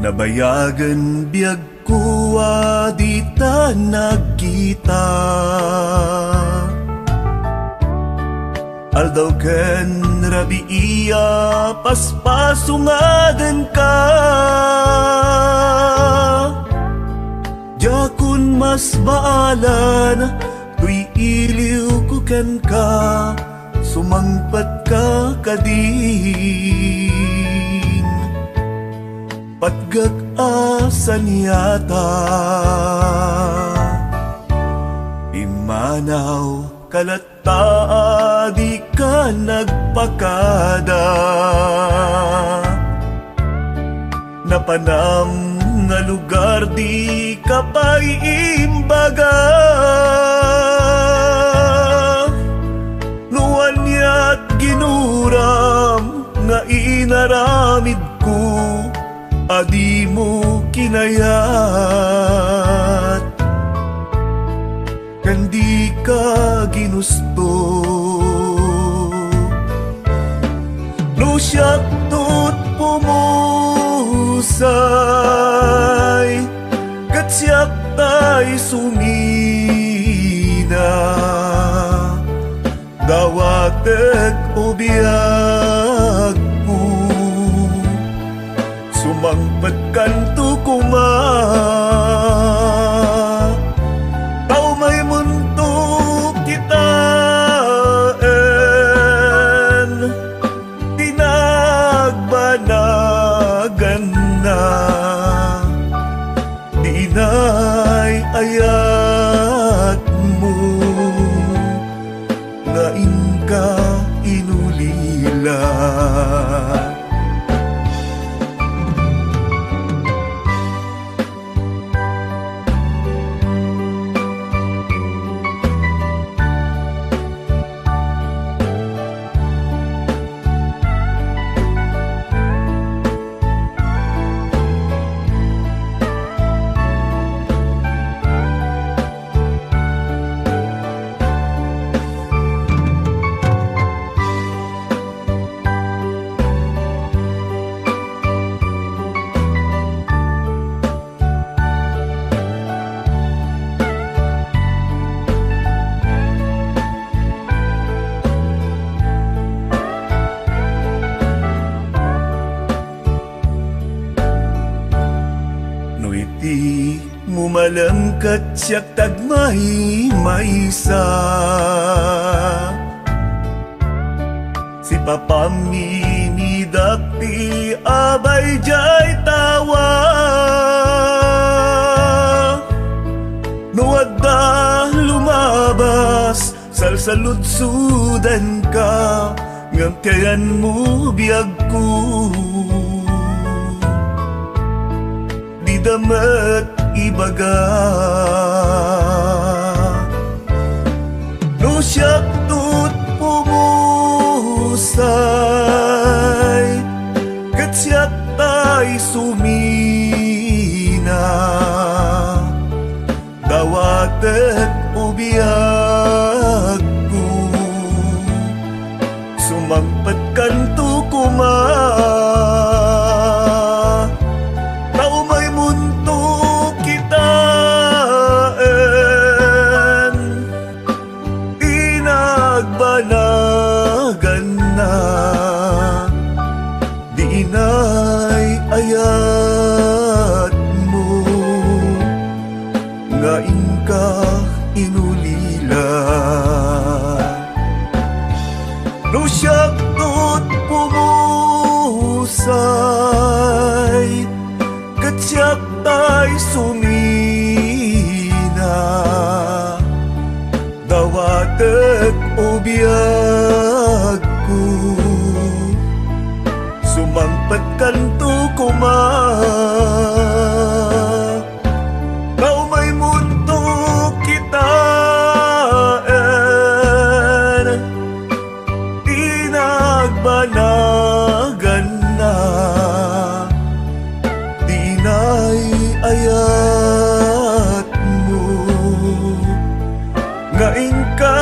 Nabayagan biyag kuwa di ta nagkita. Aldaw ken rabi iya paspasungaden ka. Jakun mas baalan tuy iliw ko ken ka. Sumangpat ka kadin patgag asan yata. Imanaw kalata di ka nagpakada. Napanam nga lugar di ka paiimbaga. Nuan ya't ginuram nga inaramid ko. Adi mo kinayat kandi ka ginusto. No siyak tot pumusay kat siyak tay sumina. Dawatek o biyag mo sumangpat kanto kuma. Tao may mundo kitain tinagbanagan na. Di na'y ayat mo nga inka inulila. Iti mumalangkat siyak tagmay maysa. Si papaminidakti abay jay tawa. Nuwadda lumabas salsaludsudan ka. Ngam kayan mo biyag ko. Damat ibaga. No siyak tot pumusay kat siyak tay sumina. Dawatek o biyag ko sumangpat kanto kuma. Di ina'y ayat mo nga inka inulila. No siyak tot pumusay kat siyak tay sumina. Dawatek o biyag ko sumangpat kanto kuma. Tao may mundo kitain tinagbanagan na. Di na'y ayat mo nga inka